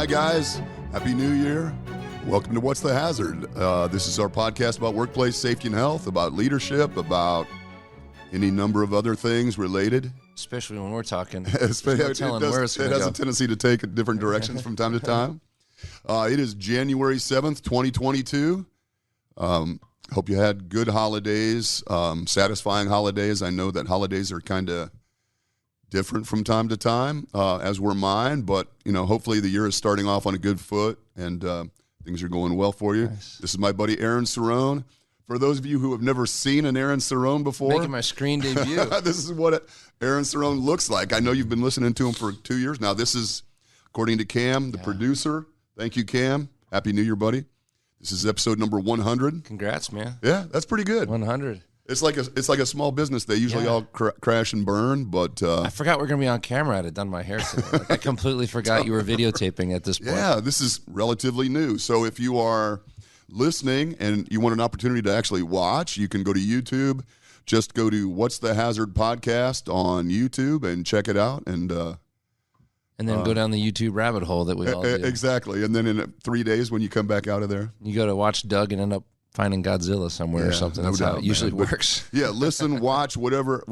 Hi, guys. Happy New Year. Welcome to What's the Hazard? This is our podcast about workplace safety and health, about leadership, about any number of other things related. Especially when we're talking. It has a tendency to take different directions from time to time. It is January 7th, 2022. Hope you had good holidays, satisfying holidays. I know that holidays are kind of different from time to time, as were mine, but hopefully the year is starting off on a good foot and things are going well for you. Nice. This is my buddy Aaron Cerrone. For those of you who have never seen an Aaron Cerrone before, making my screen debut. This is what Aaron Cerrone looks like. I know you've been listening to him for 2 years now. This is, according to Cam, the producer. Thank you, Cam. Happy New Year, buddy. This is episode number 100. Congrats, man. Yeah, that's pretty good. 100. It's like a small business. They usually all crash and burn, but I forgot we're gonna be on camera. I had done my hair today. I completely forgot you were videotaping at this point. Yeah, this is relatively new. So if you are listening and you want an opportunity to actually watch, you can go to YouTube. Just go to What's the Hazard podcast on YouTube and check it out, and then go down the YouTube rabbit hole that we all do. Exactly. And then in 3 days, when you come back out of there, you go to watch Doug and end up finding Godzilla somewhere or something. That's how it usually works. Yeah, listen, watch, whatever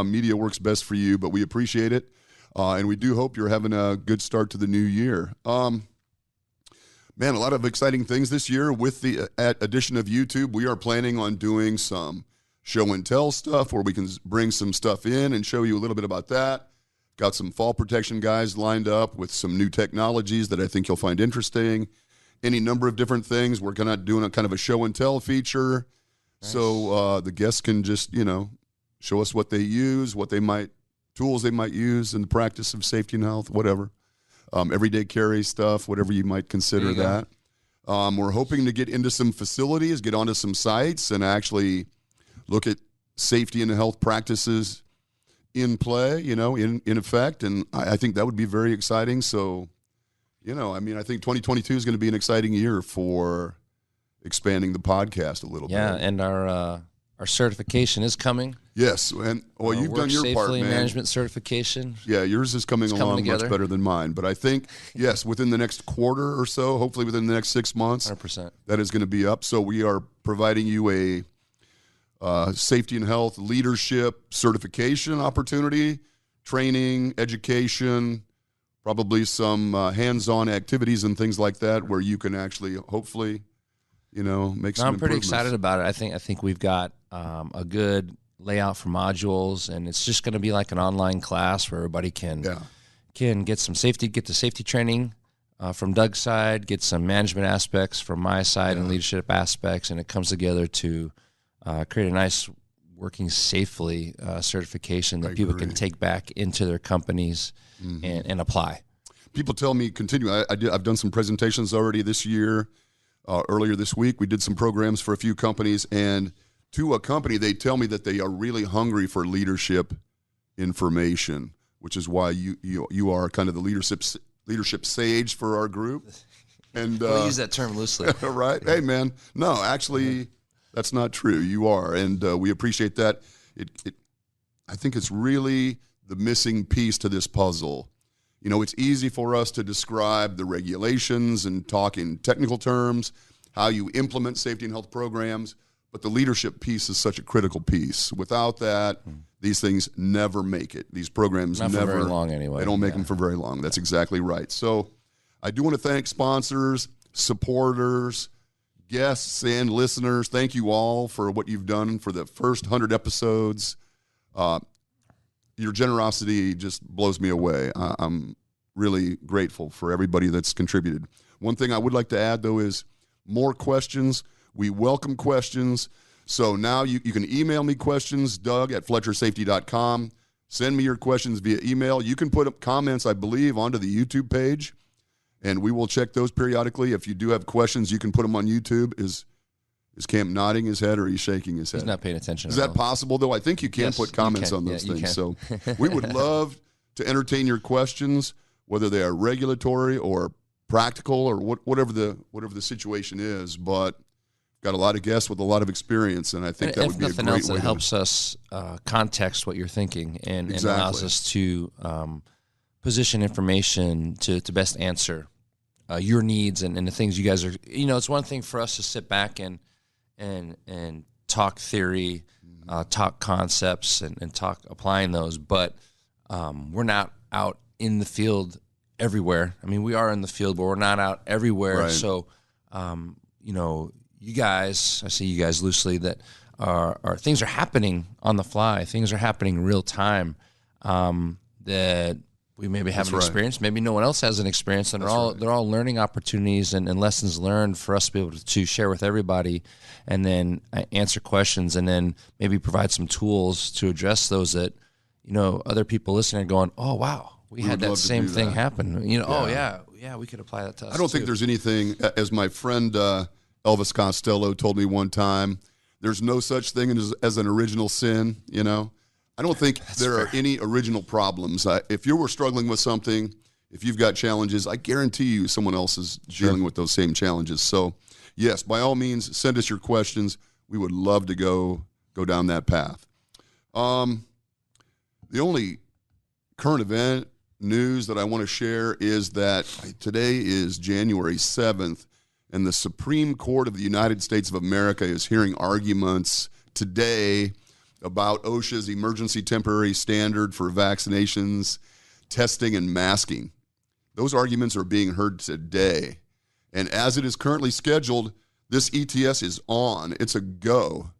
media works best for you, but we appreciate it. And we do hope you're having a good start to the new year. Man, a lot of exciting things this year. With the addition of YouTube, we are planning on doing some show and tell stuff where we can bring some stuff in and show you a little bit about that. Got some fall protection guys lined up with some new technologies that I think you'll find interesting. Any number of different things. We're kind of doing a kind of a show and tell feature. Nice. So the guests can just, show us what they use, tools they might use in the practice of safety and health, whatever. Everyday carry stuff, whatever you might consider that. We're hoping to get into some facilities, get onto some sites, and actually look at safety and health practices in play, in effect. And I think that would be very exciting. So, I think 2022 is going to be an exciting year for expanding the podcast a little bit. Yeah, and our certification is coming. Yes, and you've done your part, man. Management certification. Yeah, yours is coming along much better than mine. But I think, yes, within the next quarter or so, hopefully within the next 6 months, 100%. That is going to be up. So we are providing you a safety and health leadership certification opportunity, training, education, probably some hands-on activities and things like that where you can actually, hopefully, make some improvements. I'm pretty excited about it. I think we've got a good layout for modules, and it's just going to be like an online class where everybody can get some the safety training from Doug's side, get some management aspects from my side and leadership aspects, and it comes together to create a nice working safely certification that people can take back into their companies and apply. People tell me, I've done some presentations already this year. Earlier this week, we did some programs for a few companies, and to a company, they tell me that they are really hungry for leadership information, which is why you are kind of the leadership sage for our group. And we'll use that term loosely. Right? Hey, man. No, actually, that's not true. You are, and we appreciate that. I think it's really the missing piece to this puzzle. It's easy for us to describe the regulations and talk in technical terms, how you implement safety and health programs, but the leadership piece is such a critical piece. Without that, these things never make it. These programs Not never for very long anyway. They don't make them for very long. That's exactly right. So I do want to thank sponsors, supporters, guests, and listeners. Thank you all for what you've done for the first 100 episodes. Your generosity just blows me away. I'm really grateful for everybody that's contributed. One thing I would like to add, though, is more questions. We welcome questions. So now you can email me questions, Doug@FletcherSafety.com. Send me your questions via email. You can put up comments, I believe, onto the YouTube page, and we will check those periodically. If you do have questions, you can put them on YouTube. Is Cam nodding his head or he's shaking his head? He's not paying attention. Is that possible, though? I think you can put comments on those things. So we would love to entertain your questions, whether they are regulatory or practical or whatever the situation is. But got a lot of guests with a lot of experience, and I think that would be a great way. If nothing else, it helps us context what you're thinking and allows us to position information to best answer your needs and the things you guys are. It's one thing for us to sit back and talk theory, talk concepts, and talk applying those, but we're not out in the field everywhere. I mean, we are in the field, but we're not out everywhere. Right. So, you guys, I say you guys loosely, that are things are happening on the fly. Things are happening real time that we maybe haven't experienced. Maybe no one else has an experience, and they're all learning opportunities and lessons learned for us to be able to share with everybody, and then answer questions, and then maybe provide some tools to address those that other people listening are going, oh wow, we had that same thing happen. Oh yeah, we could apply that to us. I don't think there's anything, as my friend Elvis Costello told me one time, there's no such thing as an original sin. I don't think there are any original problems. If you were struggling with something, if you've got challenges, I guarantee you someone else is dealing with those same challenges. So, yes, by all means, send us your questions. We would love to go down that path. The only current event news that I want to share is that today is January 7th, and the Supreme Court of the United States of America is hearing arguments today about OSHA's emergency temporary standard for vaccinations, testing, and masking. Those arguments are being heard today. And as it is currently scheduled, this ETS is on. It's a go.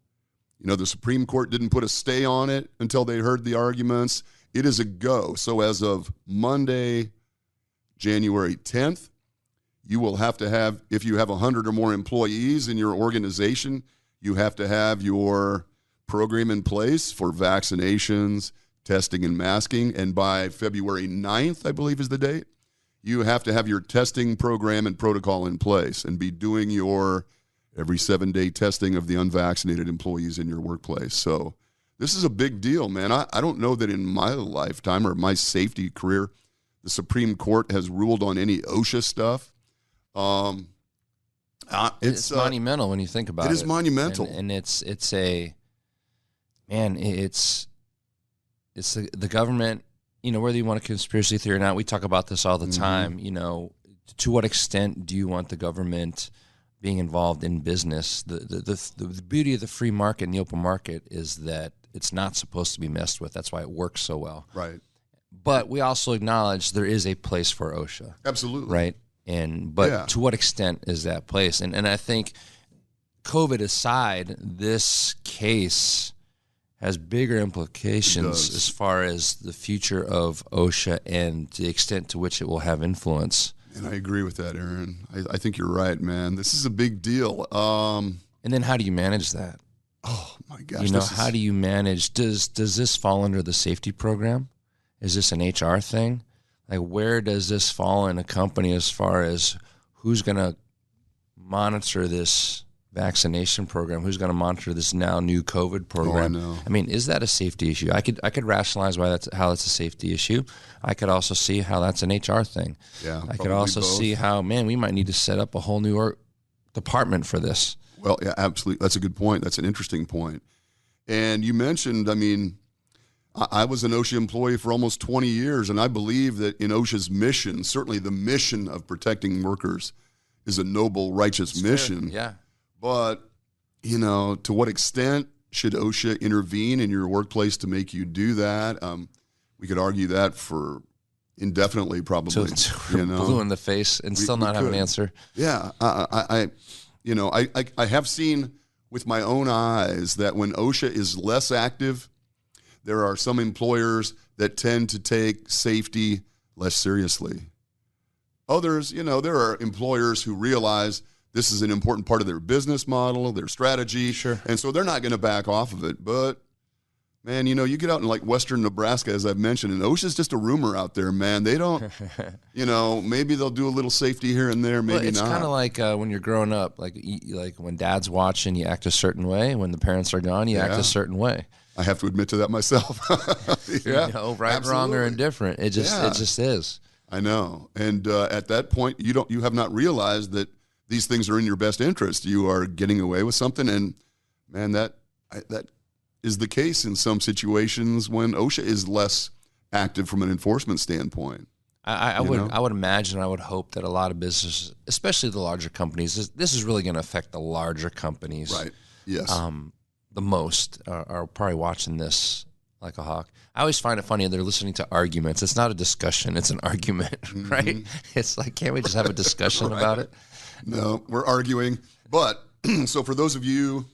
The Supreme Court didn't put a stay on it until they heard the arguments. It is a go. So as of Monday, January 10th, you will have to have, if you have 100 or more employees in your organization, you have to have your program in place for vaccinations, testing, and masking. And by February 9th, I believe is the date, you have to have your testing program and protocol in place and be doing your every 7-day testing of the unvaccinated employees in your workplace. So this is a big deal, man. I don't know that in my lifetime or my safety career, the Supreme Court has ruled on any OSHA stuff. It's monumental when you think about it. It is monumental. And it's the government, whether you want a conspiracy theory or not, we talk about this all the time. To what extent do you want the government being involved in business? The beauty of the free market and the open market is that it's not supposed to be messed with. That's why it works so well. Right. But we also acknowledge there is a place for OSHA. Absolutely. Right. But to what extent is that place? And I think COVID aside, this case has bigger implications as far as the future of OSHA and the extent to which it will have influence. And I agree with that, Aaron. I think you're right, man. This is a big deal. And then how do you manage that? Oh, my gosh. How do you manage? Does this fall under the safety program? Is this an HR thing? Like, where does this fall in a company as far as who's going to monitor this vaccination program? Who's going to monitor this now new COVID program? Oh, I know. I mean, is that a safety issue? I could rationalize how that's a safety issue. I could also see how that's an HR thing. Yeah, I could also see how, man, we might need to set up a whole new department for this. Well, yeah, absolutely. That's a good point. That's an interesting point. And you mentioned, I was an OSHA employee for almost 20 years, and I believe that in OSHA's mission, certainly the mission of protecting workers is a noble, righteous mission. Fair. Yeah. But, to what extent should OSHA intervene in your workplace to make you do that? We could argue that for indefinitely, probably. Blue in the face and still not have an answer. Yeah. I have seen with my own eyes that when OSHA is less active, there are some employers that tend to take safety less seriously. Others, there are employers who realize this is an important part of their business model, their strategy. Sure. And so they're not going to back off of it. But, man, you get out in like western Nebraska, as I've mentioned, and OSHA's just a rumor out there, man. They don't, maybe they'll do a little safety here and there, maybe it's not. It's kind of like when you're growing up, like when dad's watching, you act a certain way. When the parents are gone, you act a certain way. I have to admit to that myself. Yeah, right, absolutely. Wrong, or indifferent. It just is. I know. And at that point, you have not realized that these things are in your best interest. You are getting away with something, and man, that is the case in some situations when OSHA is less active from an enforcement standpoint. I would imagine, I would hope that a lot of businesses, especially the larger companies, this is really going to affect the larger companies. Right. Yes. The most are probably watching this like a hawk. I always find it funny they're listening to arguments. It's not a discussion; it's an argument, right? It's like, can't we just have a discussion about it? No, we're arguing. But so for those of you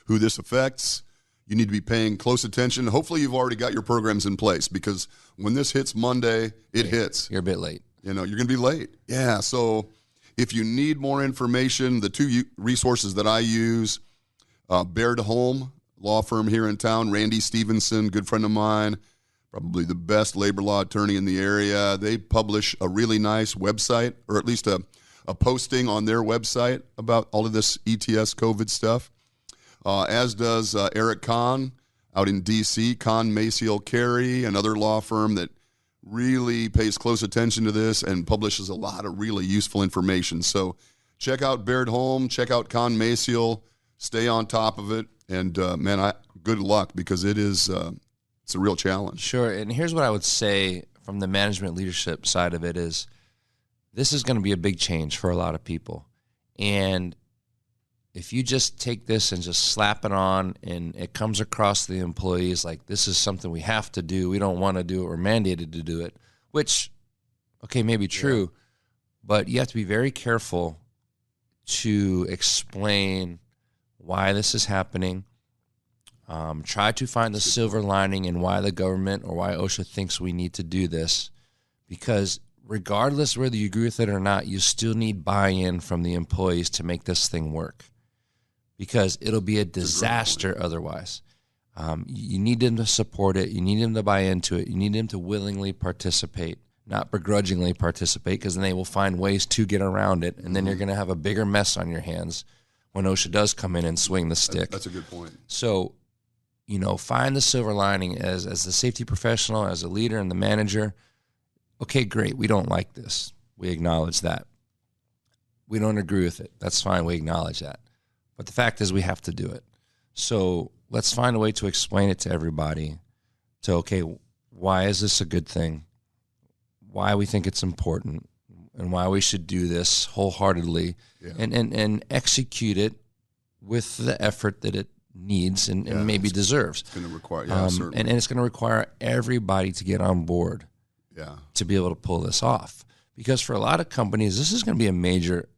who this affects, you need to be paying close attention. Hopefully you've already got your programs in place, because when this hits Monday, it hits. You're a bit late. You're going to be late. Yeah, so if you need more information, the two resources that I use, Baird Home, law firm here in town, Randy Stevenson, good friend of mine, probably the best labor law attorney in the area. They publish a really nice website, or at least a posting on their website about all of this ETS COVID stuff. As does Eric Kahn out in D.C., Kahn, Maciel, Carey, another law firm that really pays close attention to this and publishes a lot of really useful information. So check out Baird Home, check out Kahn, Maciel, stay on top of it, and, good luck, because it's a real challenge. Sure, and here's what I would say from the management leadership side of it is, this is going to be a big change for a lot of people. And if you just take this and just slap it on and it comes across to the employees like this is something we have to do, we don't want to do it, we're mandated to do it, which, okay, may be true, but you have to be very careful to explain why this is happening. Try to find the silver lining in why the government or why OSHA thinks we need to do this, because regardless whether you agree with it or not, you still need buy-in from the employees to make this thing work, because it'll be a disaster otherwise. You need them to support it. You need them to buy into it. You need them to willingly participate, not begrudgingly participate, because then they will find ways to get around it, and then you're going to have a bigger mess on your hands when OSHA does come in and swing the stick. That's a good point. So, find the silver lining as the safety professional, as a leader and the manager. Okay, great. We don't like this. We acknowledge that. We don't agree with it. That's fine. We acknowledge that. But the fact is we have to do it. So let's find a way to explain it to everybody. So, okay, why is this a good thing? Why we think it's important, and why we should do this wholeheartedly, and execute it with the effort that it needs and maybe deserves. It's going to require, and it's going to require everybody to get on board to be able to pull this off. Because for a lot of companies, this is going to be a major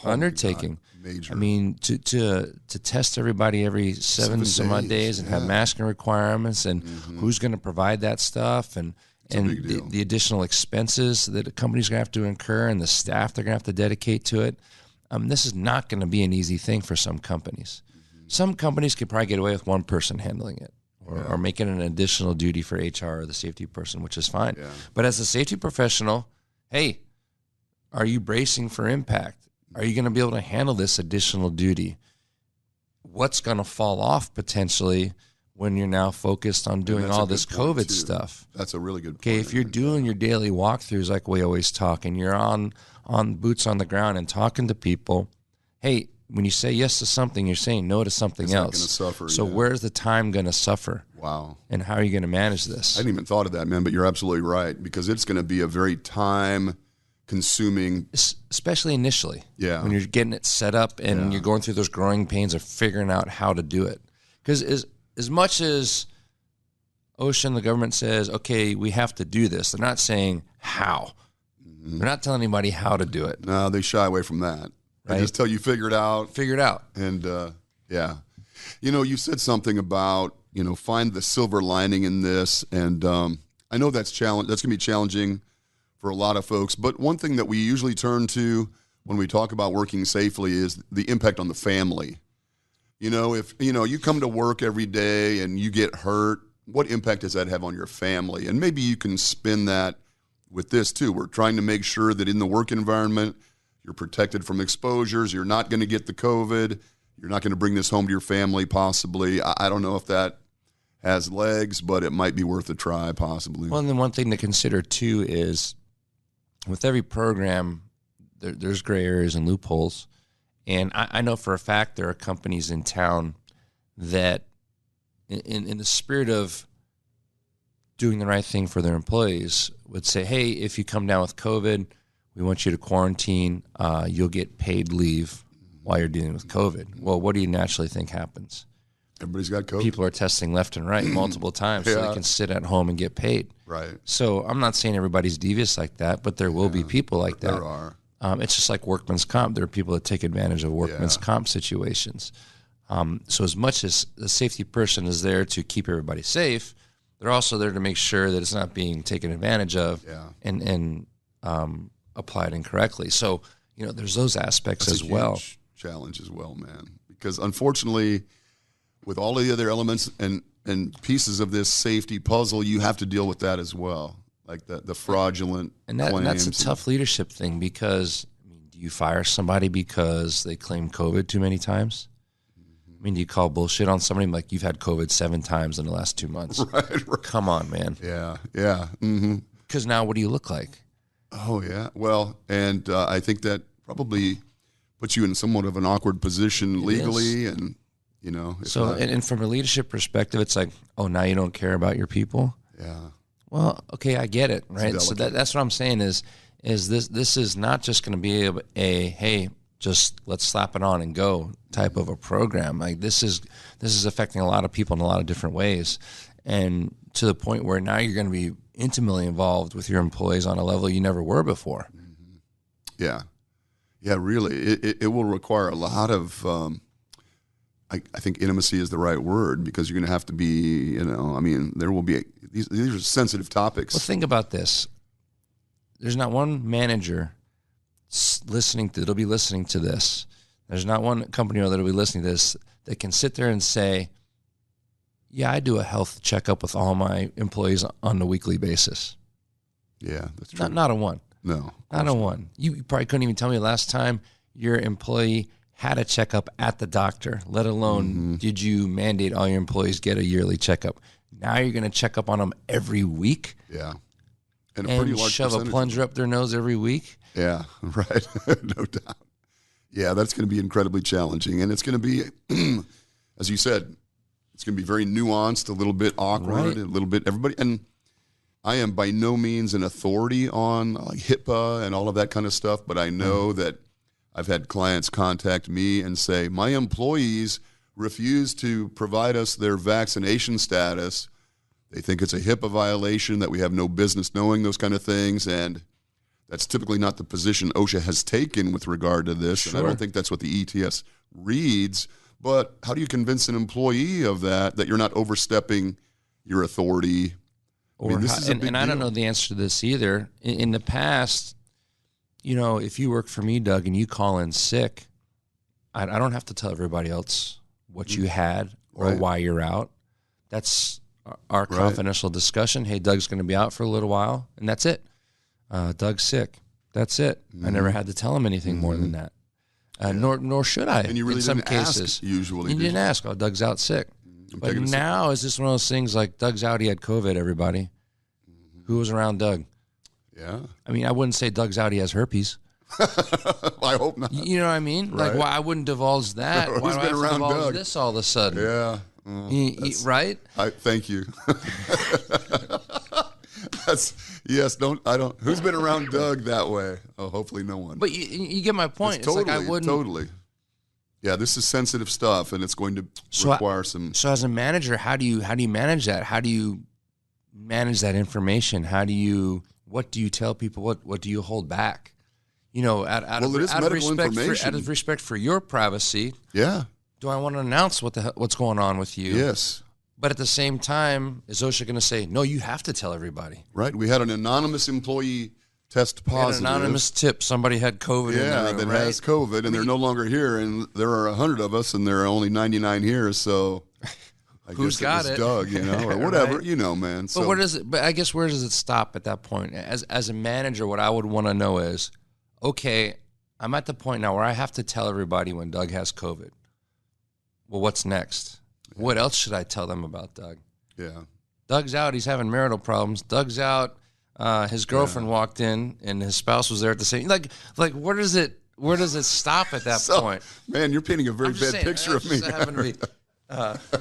undertaking. Major. I mean, to test everybody every seven some odd days and have masking requirements, and who's going to provide that stuff, and the additional expenses that a company's going to have to incur, and the staff they're going to have to dedicate to it. This is not going to be an easy thing for some companies. Some companies could probably get away with one person handling it, or making an additional duty for HR or the safety person, which is fine. Yeah. But as a safety professional, hey, are you bracing for impact? Are you going to be able to handle this additional duty? What's going to fall off potentially when you're now focused on doing all this COVID stuff? That's a really good point. Okay, if you're doing your daily walkthroughs like we always talk, and you're on boots on the ground and talking to people, hey, when you say yes to something, you're saying no to something else. It's not going to suffer. So where's the time going to suffer? Wow. And how are you going to manage this? I hadn't even thought of that, man, but you're absolutely right, because it's going to be a very time-consuming, especially initially. Yeah. When you're getting it set up and you're going through those growing pains of figuring out how to do it. Because as much as OSHA and the government says, okay, we have to do this, they're not saying how. They're not telling anybody how to do it. No, they shy away from that. They just tell you figure it out. Figure it out. And, you said something about, find the silver lining in this. And I know that's going to be challenging for a lot of folks. But one thing that we usually turn to when we talk about working safely is the impact on the family. If, you come to work every day and you get hurt, what impact does that have on your family? And maybe you can spin that with this too. We're trying to make sure that in the work environment, you're protected from exposures. You're not going to get the COVID. You're not going to bring this home to your family, possibly. I don't know if that has legs, but it might be worth a try, possibly. Well, and then one thing to consider, too, is with every program, there's gray areas and loopholes. And I know for a fact there are companies in town that, in the spirit of doing the right thing for their employees would say, hey, if you come down with COVID, we want you to quarantine. You'll get paid leave while you're dealing with COVID. Well, what do you naturally think happens? Everybody's got COVID. People are testing left and right multiple times so they can sit at home and get paid. Right. So I'm not saying everybody's devious like that, but there will be people like that. There are. It's just like workman's comp. There are people that take advantage of workman's comp situations. So as much as the safety person is there to keep everybody safe, they're also there to make sure that it's not being taken advantage of and applied incorrectly. So, there's those aspects as well. That's a huge challenge as well, man. Because unfortunately, with all of the other elements and pieces of this safety puzzle, you have to deal with that as well. Like the fraudulent claims. And that's a tough leadership thing because, do you fire somebody because they claim COVID too many times? Do you call bullshit on somebody like you've had COVID 7 times in the last 2 months? Right. Come on, man. Yeah. Because now what do you look like? Oh, yeah. Well, and I think that probably puts you in somewhat of an awkward position legally. And, So, and from a leadership perspective, it's like, oh, now you don't care about your people? Yeah. Well, okay, I get it, right? So that's what I'm saying is this is not just going to be a hey, just let's slap it on and go type of a program. Like this is affecting a lot of people in a lot of different ways, and to the point where now you're going to be intimately involved with your employees on a level you never were before. Yeah, really, it will require a lot of. I think intimacy is the right word because you're going to have to be, there will be these are sensitive topics. Well, think about this. There's not one manager that'll be listening to this. There's not one company that'll be listening to this that can sit there and say, yeah, I do a health checkup with all my employees on a weekly basis. Yeah, that's true. Not a one. No. Not a one. You probably couldn't even tell me last time your employee had a checkup at the doctor, let alone did you mandate all your employees get a yearly checkup. Now you're going to check up on them every week? Yeah. And a pretty large shove a plunger up their nose every week? Yeah, right. No doubt. Yeah, that's going to be incredibly challenging. And it's going to be, as you said, it's going to be very nuanced, a little bit awkward, a little bit everybody. And I am by no means an authority on like HIPAA and all of that kind of stuff, but I know that I've had clients contact me and say, my employees refuse to provide us their vaccination status. They think it's a HIPAA violation, that we have no business knowing those kind of things. And that's typically not the position OSHA has taken with regard to this. Sure. And I don't think that's what the ETS reads. But how do you convince an employee of that you're not overstepping your authority? I don't know the answer to this either. In the past, if you work for me, Doug, and you call in sick, I don't have to tell everybody else what you had or why you're out. That's our confidential discussion. Hey, Doug's going to be out for a little while, and that's it. Doug's sick. That's it. I never had to tell him anything more than that. Nor should I. And you really in some didn't cases. ask usually. You didn't ask. Oh, Doug's out sick. But now is this one of those things like Doug's out, he had COVID, everybody. Who was around Doug? Yeah. I wouldn't say Doug's out, he has herpes. I hope not. You know what I mean? Right. Like, why I wouldn't divulge that? Why do I have to divulge Doug? this all of a sudden? Yeah. Right? Thank you. Who's been around Doug that way? Oh, hopefully no one. But you get my point. It's totally, like I wouldn't. Totally. Yeah, this is sensitive stuff, and it's going to require some. So, as a manager, how do you manage that? How do you manage that information? What do you tell people? What do you hold back? Out of respect for your privacy. Yeah. Do I want to announce what's going on with you? Yes. But at the same time, is OSHA going to say, no, you have to tell everybody? Right. We had an anonymous employee test positive. An anonymous tip. Somebody had COVID in the room, that has COVID, and they're no longer here, and there are 100 of us, and there are only 99 here, so I who's guess got it? Doug, or whatever, right. Man. So, but I guess where does it stop at that point? As a manager, what I would want to know is, okay, I'm at the point now where I have to tell everybody when Doug has COVID. Well, what's next? Yeah. What else should I tell them about Doug? Yeah. Doug's out. He's having marital problems. Doug's out. His girlfriend walked in, and his spouse was there at the same. Like where does it stop at that point? Man, you're painting a very bad picture of me.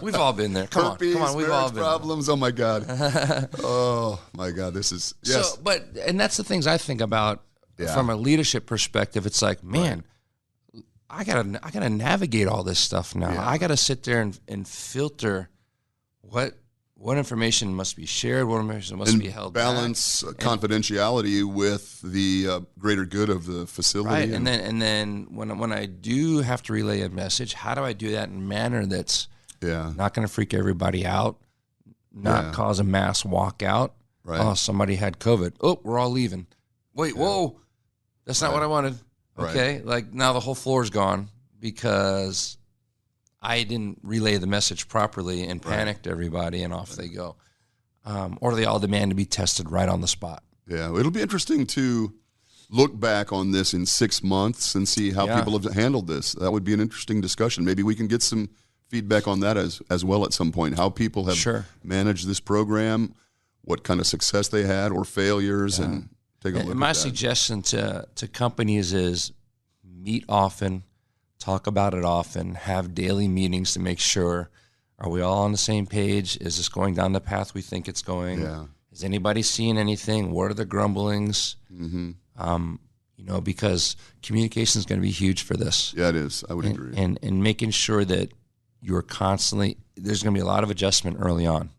We've all been there. Come Herpes, on, we've all been problems. Oh my God. Oh my God. This is yes. So, and that's the things I think about from a leadership perspective. It's like, man, I gotta navigate all this stuff now. Yeah. I gotta sit there and filter what information must be shared, what information must be held balance back. Confidentiality with the greater good of the facility. Right, and then when I do have to relay a message, how do I do that in a manner that's not going to freak everybody out, not cause a mass walkout? Right. Oh, somebody had COVID. Oh, we're all leaving. Wait, whoa, that's not what I wanted. Okay, like now the whole floor's gone because I didn't relay the message properly and panicked everybody, and off they go. Or they all demand to be tested right on the spot. Yeah, it'll be interesting to look back on this in 6 months and see how people have handled this. That would be an interesting discussion. Maybe we can get some feedback on that as well at some point, how people have managed this program, what kind of success they had or failures, and take a look at that. My suggestion to companies is meet often, talk about it often, have daily meetings to make sure, are we all on the same page? Is this going down the path we think it's going? Yeah. Is anybody seeing anything? What are the grumblings? Because communication is going to be huge for this. Yeah, it is. I would agree. And making sure that you're constantly, there's going to be a lot of adjustment early on.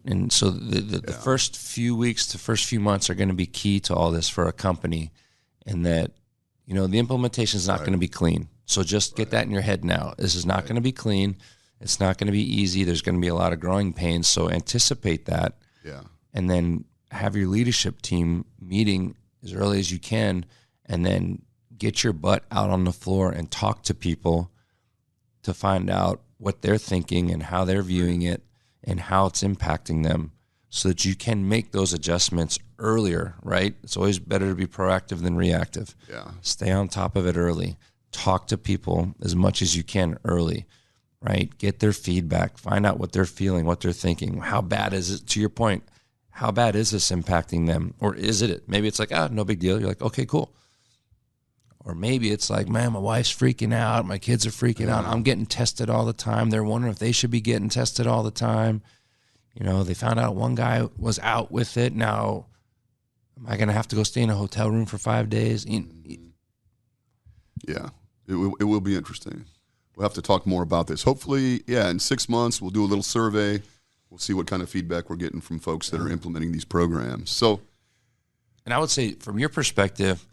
And so the first few weeks to first few months are going to be key to all this for a company, and that, the implementation is not going to be clean. So just get that in your head now. This is not going to be clean. It's not going to be easy. There's going to be a lot of growing pains. So anticipate that. Yeah. And then have your leadership team meeting as early as you can, and then get your butt out on the floor and talk to people to find out what they're thinking and how they're viewing it and how it's impacting them, so that you can make those adjustments earlier, right? It's always better to be proactive than reactive. Yeah. Stay on top of it early. Talk to people as much as you can early, right? Get their feedback. Find out what they're feeling, what they're thinking. How bad is it, to your point, how bad is this impacting them? Or is it? Maybe it's like, no big deal. You're like, okay, cool. Or maybe it's like, man, my wife's freaking out. My kids are freaking out. I'm getting tested all the time. They're wondering if they should be getting tested all the time. They found out one guy was out with it. Now, am I going to have to go stay in a hotel room for 5 days? Yeah, it will be interesting. We'll have to talk more about this. Hopefully, in 6 months, we'll do a little survey. We'll see what kind of feedback we're getting from folks that are implementing these programs. So, and I would say, from your perspective,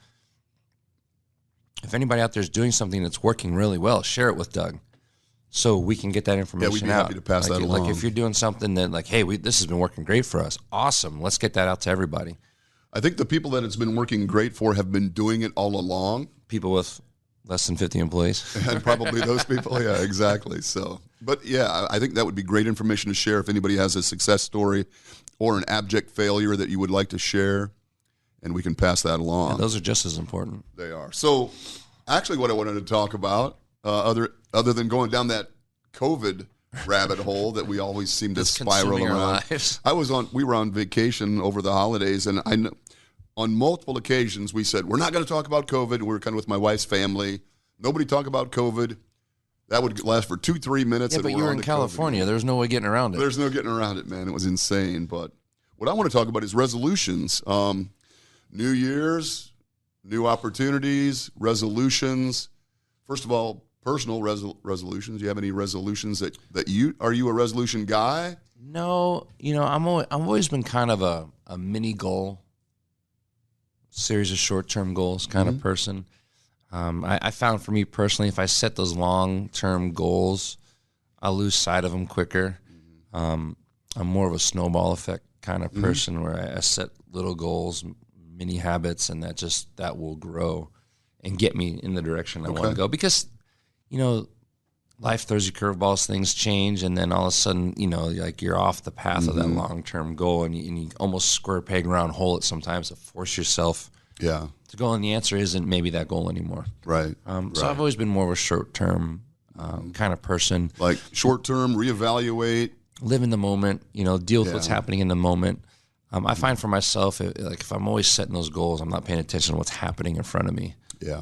if anybody out there is doing something that's working really well, share it with Doug, so we can get that information out. Yeah, we'd be happy to pass that along. Like if you're doing something that, like, hey, this has been working great for us, awesome. Let's get that out to everybody. I think the people that it's been working great for have been doing it all along. People with less than 50 employees. And probably those people, yeah, exactly. So, but yeah, I think that would be great information to share if anybody has a success story or an abject failure that you would like to share, and we can pass that along. Yeah, those are just as important. They are. So, actually, what I wanted to talk about, other than going down that COVID rabbit hole that we always seem to spiral around. We were on vacation over the holidays, and on multiple occasions we said, we're not going to talk about COVID. We were kind of with my wife's family. Nobody talk about COVID. That would last for 2-3 minutes. Yeah, but you were in California. There was no way getting around it. There's no getting around it, man. It was insane. But what I want to talk about is resolutions. New Year's, new opportunities, resolutions. First of all, personal resolutions. Do you have any resolutions that are you a resolution guy? No, I've always been kind of a mini goal, series of short-term goals kind of person. I found for me personally, if I set those long-term goals, I'll lose sight of them quicker. I'm more of a snowball effect kind of person where I set little goals, mini habits, and that will grow and get me in the direction I want to go. Because, life throws you curveballs, things change, and then all of a sudden, you're off the path of that long-term goal, and you almost square peg round hole it sometimes to force yourself to go, and the answer isn't maybe that goal anymore. Right. So I've always been more of a short-term kind of person. Like short-term, reevaluate. Live in the moment, deal with what's happening in the moment. I find for myself, if I'm always setting those goals, I'm not paying attention to what's happening in front of me. Yeah.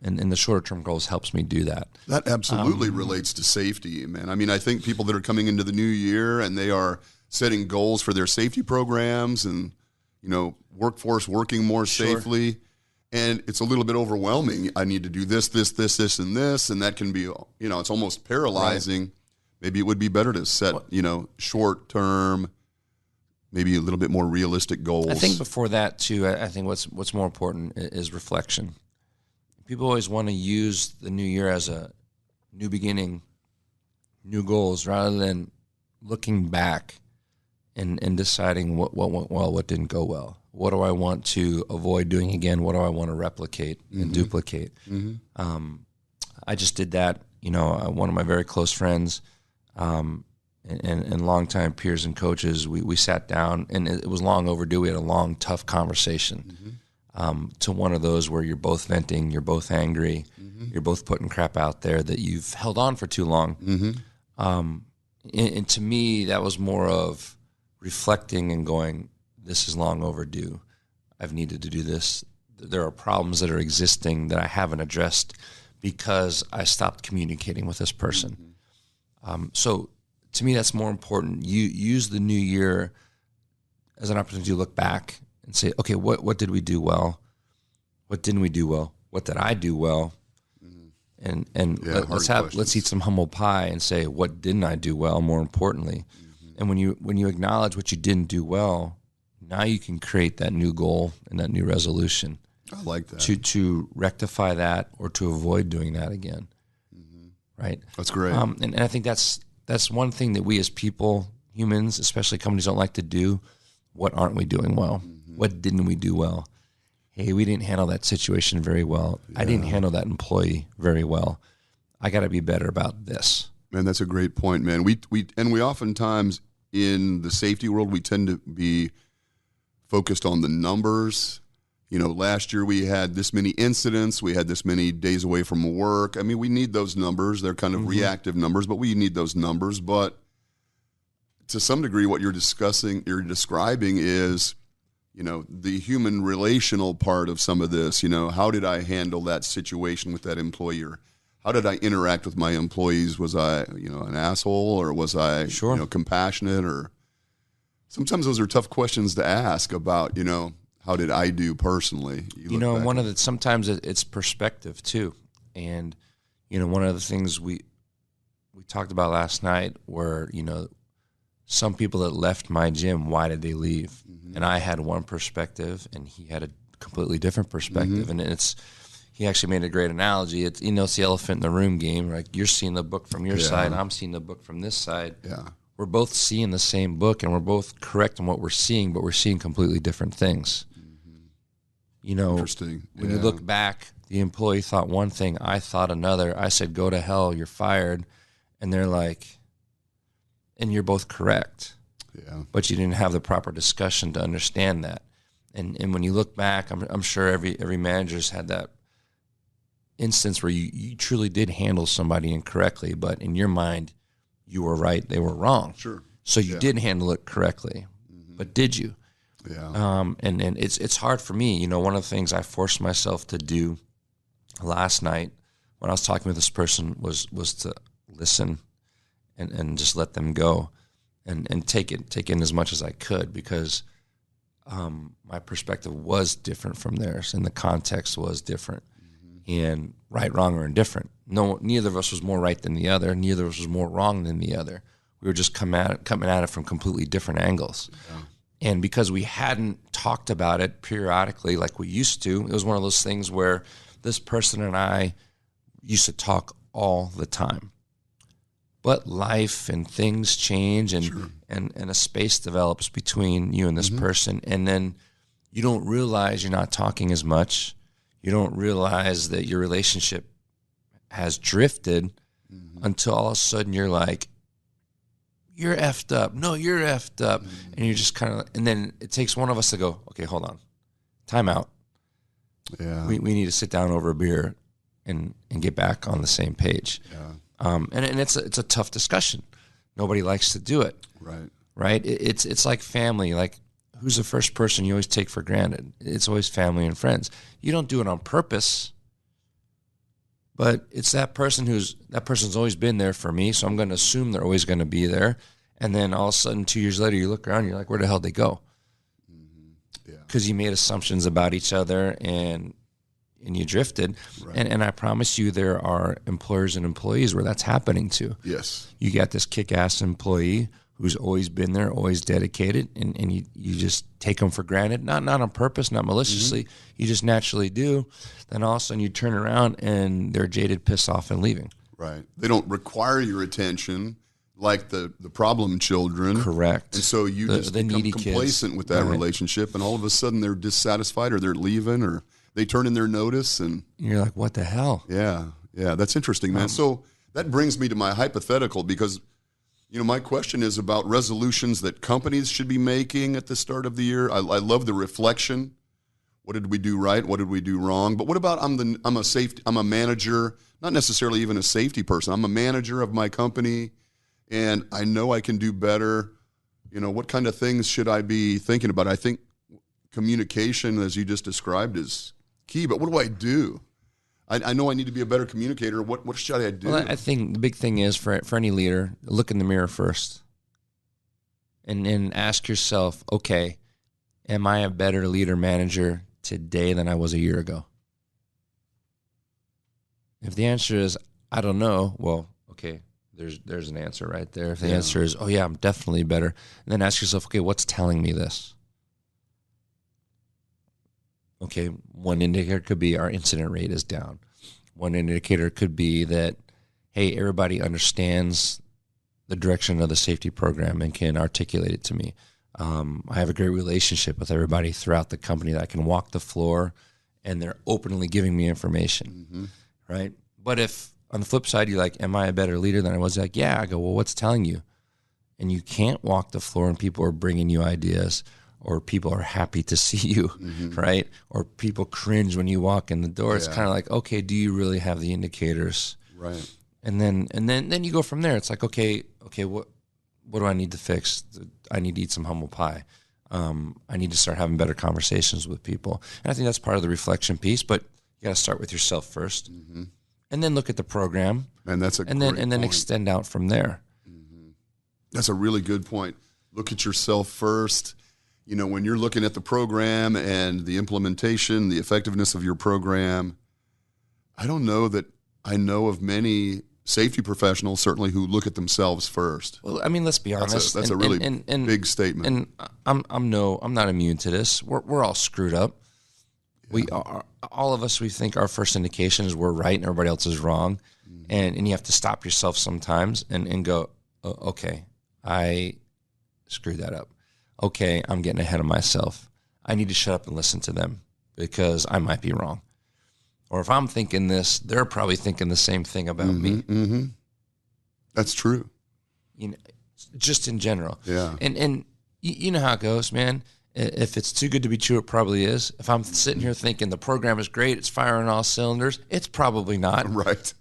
And the shorter term goals helps me do that. That absolutely relates to safety, man. I mean, I think people that are coming into the new year and they are setting goals for their safety programs and, workforce working more safely. And it's a little bit overwhelming. I need to do this, and this. And that can be, it's almost paralyzing. Right. Maybe it would be better to set, short term, maybe a little bit more realistic goals. I think before that too, I think what's more important is reflection. People always want to use the new year as a new beginning, new goals, rather than looking back and deciding what went well, what didn't go well. What do I want to avoid doing again? What do I want to replicate and duplicate? I just did that. One of my very close friends and longtime peers and coaches, we sat down, and it was long overdue. We had a long, tough conversation. To one of those where you're both venting, you're both angry, you're both putting crap out there that you've held on for too long. And to me, that was more of reflecting and going, this is long overdue. I've needed to do this. There are problems that are existing that I haven't addressed because I stopped communicating with this person. So to me, that's more important. You use the new year as an opportunity to look back and say, okay, what did we do well? What didn't we do well? What did I do well? And let's eat some humble pie and say, what didn't I do well? More importantly, and when you acknowledge what you didn't do well, now you can create that new goal and that new resolution. I like that. To rectify that or to avoid doing that again. Right? That's great. And I think that's one thing that we as people, humans, especially companies, don't like to do. What aren't we doing well? What didn't we do well? Hey, we didn't handle that situation very well. Yeah. I didn't handle that employee very well. I got to be better about this. Man, that's a great point, man. We oftentimes in the safety world, we tend to be focused on the numbers. Last year we had this many incidents. We had this many days away from work. I mean, we need those numbers. They're kind of reactive numbers, but we need those numbers. But to some degree, what you're describing is, the human relational part of some of this. How did I handle that situation with that employee? Or how did I interact with my employees? Was I, an asshole, or was I, compassionate? Or sometimes those are tough questions to ask about, how did I do personally? Sometimes it's perspective too. And, one of the things we talked about last night were, some people that left my gym, why did they leave? And I had one perspective and he had a completely different perspective. And he actually made a great analogy. It's the elephant in the room game. Like, you're seeing the book from your side, I'm seeing the book from this side. Yeah. We're both seeing the same book and we're both correct in what we're seeing, but we're seeing completely different things. Interesting. When you look back, the employee thought one thing, I thought another. I said, go to hell, you're fired. And they're like, and you're both correct. Yeah. But you didn't have the proper discussion to understand that. And when you look back, I'm sure every manager's had that instance where you truly did handle somebody incorrectly, but in your mind, you were right, they were wrong. Sure. So you did handle it correctly, but did you? Yeah. And it's hard for me. One of the things I forced myself to do last night when I was talking with this person was to listen and just let them go and take in as much as I could, because my perspective was different from theirs and the context was different. And right, wrong, or indifferent. Neither of us was more right than the other. Neither of us was more wrong than the other. We were just coming at it from completely different angles. Yeah. And because we hadn't talked about it periodically like we used to, it was one of those things where this person and I used to talk all the time. But life and things change, and a space develops between you and this person, and then you don't realize you're not talking as much. You don't realize that your relationship has drifted until all of a sudden you're like, you're effed up. No, you're effed up. And you're just kind of, and then it takes one of us to go, okay, hold on. Time out. Yeah. We need to sit down over a beer and get back on the same page. Yeah. And it's a tough discussion. Nobody likes to do it. Right. Right. It's like family. Like, who's the first person you always take for granted? It's always family and friends. You don't do it on purpose, But it's that person's always been there for me, so I'm going to assume they're always going to be there. And then all of a sudden, 2 years later, you look around, you're like, where the hell did they go? Because you made assumptions about each other and you drifted. Right. And I promise you there are employers and employees where that's happening to. Yes. You got this kick-ass employee who's always been there, always dedicated, and you just take them for granted, not on purpose, not maliciously, you just naturally do. Then all of a sudden you turn around and they're jaded, pissed off, and leaving. Right. They don't require your attention like the problem children. Correct. And so you just become complacent with that relationship, and all of a sudden they're dissatisfied or they're leaving or they turn in their notice. And you're like, what the hell? Yeah, that's interesting, man. So that brings me to my hypothetical because – my question is about resolutions that companies should be making at the start of the year. I love the reflection. What did we do right? What did we do wrong? But what about I'm a manager, not necessarily even a safety person. I'm a manager of my company, and I know I can do better. What kind of things should I be thinking about? I think communication, as you just described, is key. But what do I do? I know I need to be a better communicator. What should I do? Well, I think the big thing is for any leader, look in the mirror first and ask yourself, okay, am I a better leader manager today than I was a year ago? If the answer is, I don't know, well, okay, there's an answer right there. If the answer is, oh yeah, I'm definitely better, then ask yourself, okay, what's telling me this? Okay, one indicator could be our incident rate is down. One indicator could be that, hey, everybody understands the direction of the safety program and can articulate it to me. I have a great relationship with everybody throughout the company that I can walk the floor and they're openly giving me information, right? But if on the flip side, you're like, am I a better leader than I was? Like, yeah. I go, well, what's telling you? And you can't walk the floor and people are bringing you ideas, or people are happy to see you, right? Or people cringe when you walk in the door. It's kind of like, okay, do you really have the indicators? Right. And then you go from there. It's like, okay, what do I need to fix? I need to eat some humble pie. I need to start having better conversations with people. And I think that's part of the reflection piece, but you got to start with yourself first. And then look at the program. And that's a and then extend out from there. That's a really good point. Look at yourself first. When you're looking at the program and the implementation, the effectiveness of your program, I don't know that I know of many safety professionals, certainly, who look at themselves first. Well, I mean, let's be honest. That's a really big statement. And I'm not immune to this. We're all screwed up. Yeah. We are, all of us, we think our first indication is we're right and everybody else is wrong. And you have to stop yourself sometimes and go, oh, okay, I screwed that up. Okay, I'm getting ahead of myself. I need to shut up and listen to them because I might be wrong. Or if I'm thinking this, they're probably thinking the same thing about me. That's true. Just in general. Yeah. And you know how it goes, man. If it's too good to be true, it probably is. If I'm sitting here thinking the program is great, it's firing all cylinders, it's probably not. Right.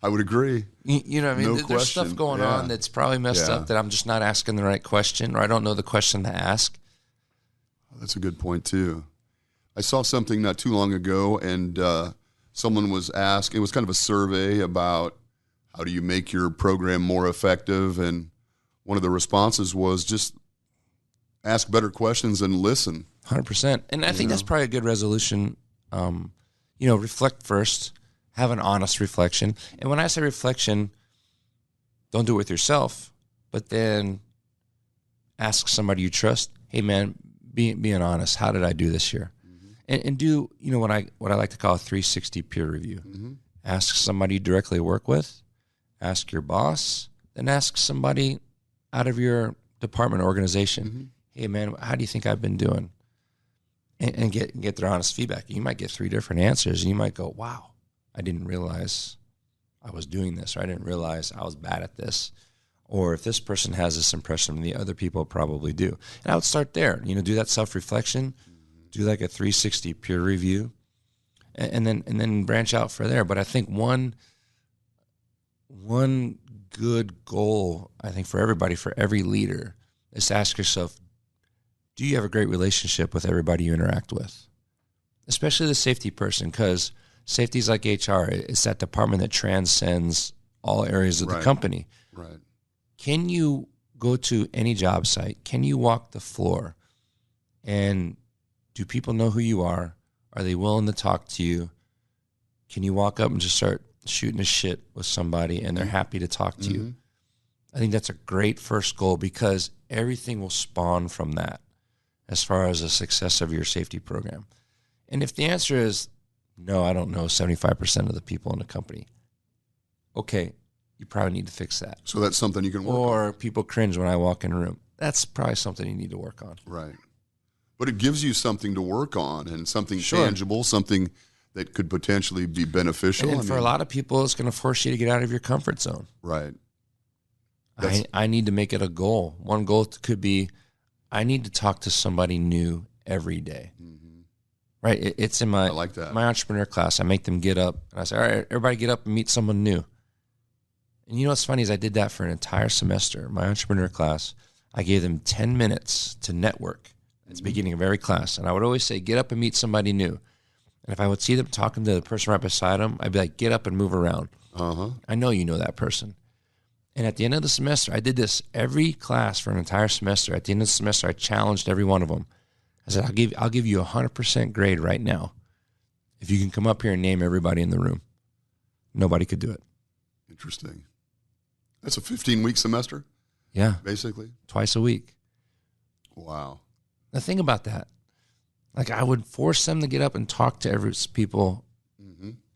I would agree. You know what I mean? No There's question. stuff going on that's probably messed up that I'm just not asking the right question, or I don't know the question to ask. That's a good point, too. I saw something not too long ago, and someone was asked, it was kind of a survey about how do you make your program more effective, and one of the responses was just ask better questions and listen. 100%. And I think that's probably a good resolution. Reflect first. Have an honest reflection. And when I say reflection, don't do it with yourself, but then ask somebody you trust, hey, man, being honest, how did I do this year? And do, what I like to call a 360 peer review. Ask somebody you directly work with, ask your boss, then ask somebody out of your department or organization, hey, man, how do you think I've been doing? And get their honest feedback. You might get 3 different answers, and you might go, wow, I didn't realize I was doing this, or I didn't realize I was bad at this. Or if this person has this impression, the other people probably do. And I would start there, do that self-reflection, do like a 360 peer review, and then branch out from there. But I think one good goal, I think, for everybody, for every leader, is to ask yourself, do you have a great relationship with everybody you interact with? Especially the safety person, because Safety is like HR. It's that department that transcends all areas of the company. Right. Can you go to any job site? Can you walk the floor? And do people know who you are? Are they willing to talk to you? Can you walk up and just start shooting a shit with somebody and they're happy to talk to you? I think that's a great first goal, because everything will spawn from that as far as the success of your safety program. And if the answer is, no, I don't know 75% of the people in the company, okay, you probably need to fix that. So that's something you can work on. Or people cringe when I walk in a room. That's probably something you need to work on. Right. But it gives you something to work on, and something tangible, something that could potentially be beneficial. And for a lot of people, it's going to force you to get out of your comfort zone. Right. I need to make it a goal. One goal could be, I need to talk to somebody new every day. Right? It's in my, I like that. My entrepreneur class. I make them get up, and I say, all right, everybody get up and meet someone new. And you know what's funny is I did that for an entire semester. My entrepreneur class, I gave them 10 minutes to network at the beginning of every class. And I would always say, get up and meet somebody new. And if I would see them talking to the person right beside them, I'd be like, get up and move around. I know you know that person. And at the end of the semester, I did this every class for an entire semester. At the end of the semester, I challenged every one of them. I said, I'll give you 100% grade right now if you can come up here and name everybody in the room. Nobody could do it. Interesting. That's a 15-week semester? Yeah. Basically? Twice a week. Wow. Now think about that. Like, I would force them to get up and talk to every people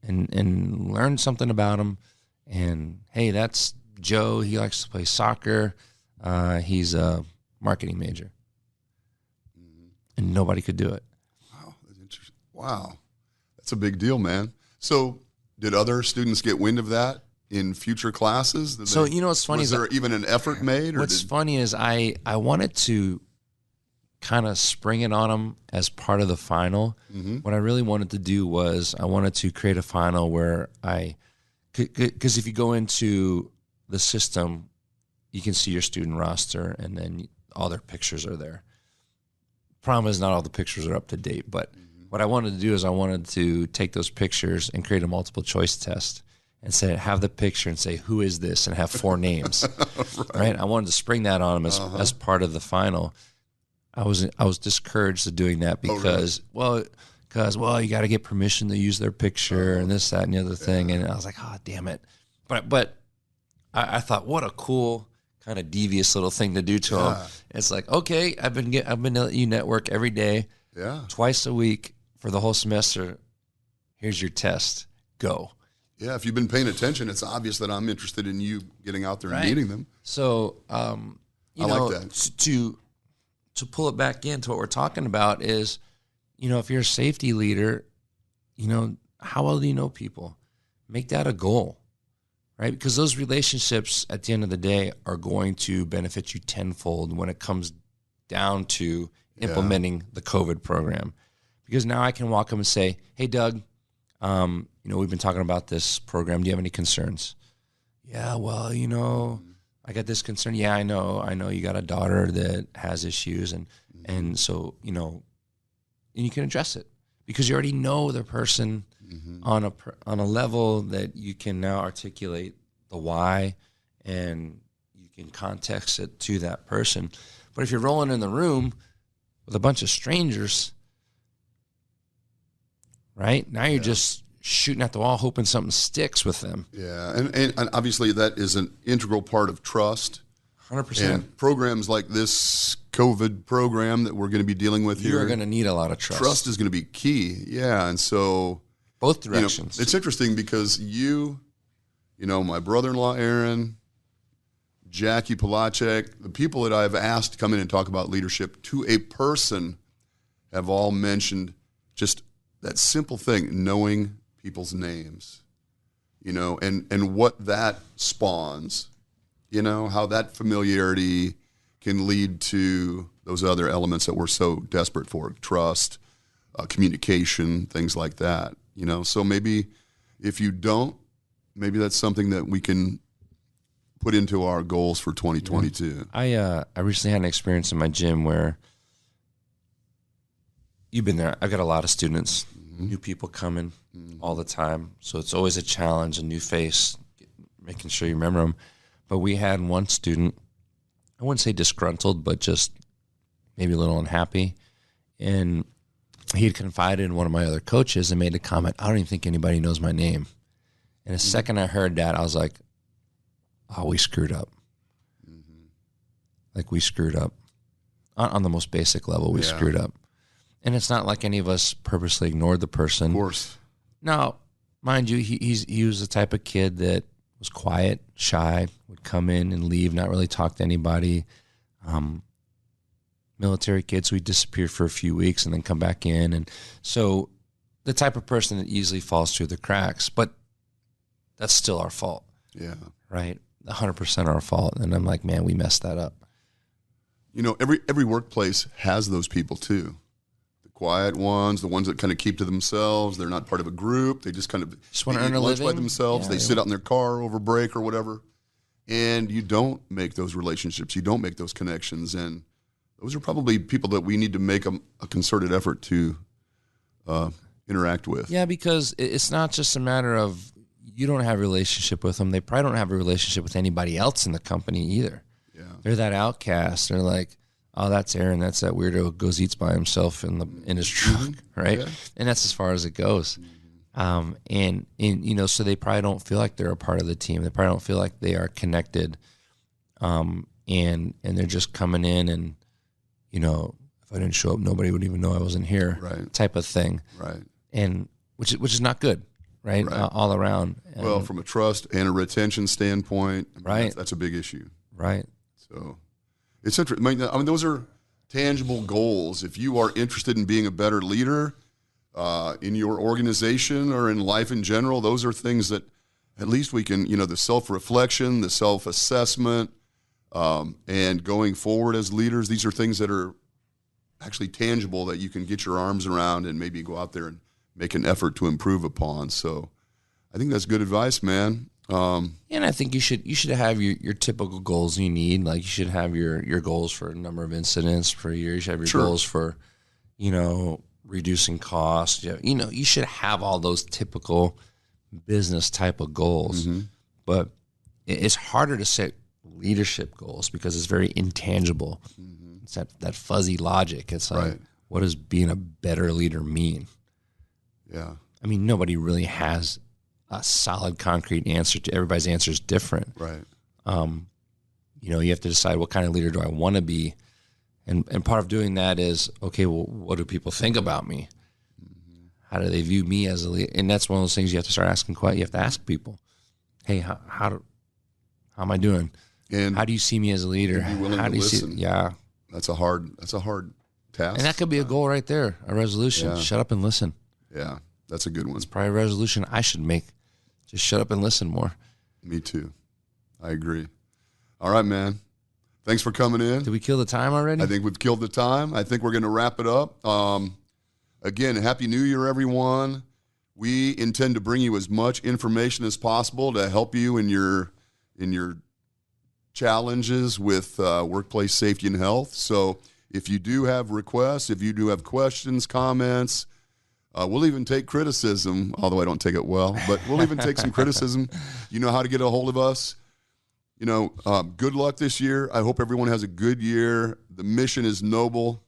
and learn something about them. And, hey, that's Joe. He likes to play soccer. He's a marketing major. And nobody could do it. Wow. That's interesting. Wow. That's a big deal, man. So did other students get wind of that in future classes? You know what's funny? Was there even an effort made? What's funny is I wanted to kind of spring it on them as part of the final. What I really wanted to do was I wanted to create a final where because if you go into the system, you can see your student roster and then all their pictures are there. Problem is not all the pictures are up to date, but what I wanted to do is I wanted to take those pictures and create a multiple choice test and say, have the picture and say, who is this? And have 4 names, right? I wanted to spring that on them as part of the final. I was discouraged of doing that because, you got to get permission to use their picture and this, that, and the other thing. And I was like, oh, damn it. But I thought, what a cool kind of devious little thing to do to them. It's like, okay, I've been letting you network every day, twice a week for the whole semester. Here's your test. Go. Yeah, if you've been paying attention, it's obvious that I'm interested in you getting out there and meeting them. So, I like that. To pull it back into what we're talking about is, if you're a safety leader, how well do you know people? Make that a goal, right? Because those relationships at the end of the day are going to benefit you tenfold when it comes down to implementing the COVID program. Because now I can walk up and say, hey, Doug, we've been talking about this program. Do you have any concerns? Yeah, well, I got this concern. Yeah, I know you got a daughter that has issues. And so, and you can address it because you already know the person on a level that you can now articulate the why and you can context it to that person. But if you're rolling in the room with a bunch of strangers, right, now you're just shooting at the wall, hoping something sticks with them. Yeah, and obviously that is an integral part of trust. 100%. And programs like this COVID program that we're going to be dealing with here. You're going to need a lot of trust. Trust is going to be key. Yeah, and so both directions. It's interesting because my brother-in-law Aaron, Jackie Palachek, the people that I've asked to come in and talk about leadership to a person have all mentioned just that simple thing, knowing people's names, and what that spawns, how that familiarity can lead to those other elements that we're so desperate for, trust, communication, things like that, So maybe if you don't, maybe that's something that we can put into our goals for 2022. I recently had an experience in my gym where you've been there. I've got a lot of students. new people coming all the time. So it's always a challenge, a new face, making sure you remember them. But we had one student, I wouldn't say disgruntled, but just maybe a little unhappy. And he had confided in one of my other coaches and made a comment, I don't even think anybody knows my name. And the second I heard that, I was like, oh, we screwed up. Like, we screwed up. On the most basic level, we screwed up. And it's not like any of us purposely ignored the person. Of course. Now, mind you, he was the type of kid that was quiet, shy, would come in and leave, not really talk to anybody. Military kids, we disappeared for a few weeks and then come back in. And so the type of person that easily falls through the cracks, but that's still our fault. Yeah. Right? 100% our fault. And I'm like, man, we messed that up. You know, every workplace has those people too. The quiet ones, the ones that kind of keep to themselves. They're not part of a group. They just kind of want to earn a living by themselves. Yeah, they sit out in their car over break or whatever. And you don't make those relationships. You don't make those connections. And those are probably people that we need to make a concerted effort to interact with. Yeah, because it's not just a matter of you don't have a relationship with them. They probably don't have a relationship with anybody else in the company either. Yeah. They're that outcast. They're like, oh, that's Aaron. That's that weirdo who goes eats by himself in his truck, right? Yeah. And that's as far as it goes. And you know, so they probably don't feel like they're a part of the team. They probably don't feel like they are connected. And they're just coming in and, you know, if I didn't show up, nobody would even know I wasn't here, right? Type of thing, right? And which is not good, right? All around. And well, from a trust and a retention standpoint, I mean, right? That's a big issue, right? So it's interesting. I mean, those are tangible goals. If you are interested in being a better leader in your organization or in life in general, those are things that at least we can, you know, the self-reflection, the self-assessment. And going forward as leaders, these are things that are actually tangible that you can get your arms around and maybe go out there and make an effort to improve upon. So I think that's good advice, man. And I think you should have your typical goals you need. Like you should have your goals for a number of incidents per year. You should have your goals for, you know, reducing costs. You know, you should have all those typical business type of goals. But it's harder to set leadership goals because it's very intangible. It's that fuzzy logic. It's like, what does being a better leader mean? Yeah. I mean, nobody really has a solid, concrete answer to everybody's answer is different. Right. You know, you have to decide what kind of leader do I want to be. And part of doing that is, okay, well, what do people think about me? How do they view me as a leader? And that's one of those things you have to start asking. You have to ask people, hey, how am I doing? And how do you see me as a leader? Be willing how to do you listen. see? Yeah, that's a hard task. And that could be a goal right there, a resolution. Yeah. Shut up and listen. Yeah, that's a good one. It's probably a resolution I should make. Just shut up and listen more. Me too. I agree. All right, man. Thanks for coming in. Did we kill the time already? I think we've killed the time. I think we're going to wrap it up. Again, Happy New Year, everyone. We intend to bring you as much information as possible to help you in your challenges with workplace safety and health. So if you do have requests, if you do have questions, comments, we'll even take criticism, although I don't take it well, but we'll even take some criticism. You know how to get a hold of us. You know, good luck this year. I hope everyone has a good year. The mission is noble.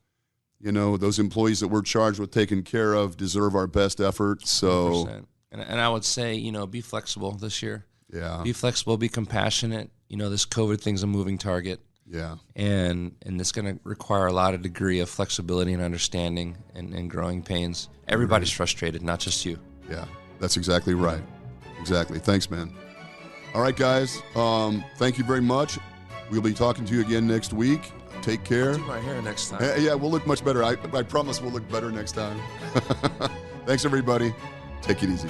You know, those employees that we're charged with taking care of deserve our best effort. So, 100%. And I would say, you know, be flexible this year. Yeah. Be flexible, be compassionate. You know, this COVID thing's a moving target. Yeah. And it's going to require a lot of degree of flexibility and understanding and growing pains. Everybody's frustrated, not just you. Yeah, that's exactly right. Exactly. Thanks, man. All right, guys. Thank you very much. We'll be talking to you again next week. Take care. I'll do my hair next time. Yeah, we'll look much better. I promise we'll look better next time. Thanks, everybody. Take it easy.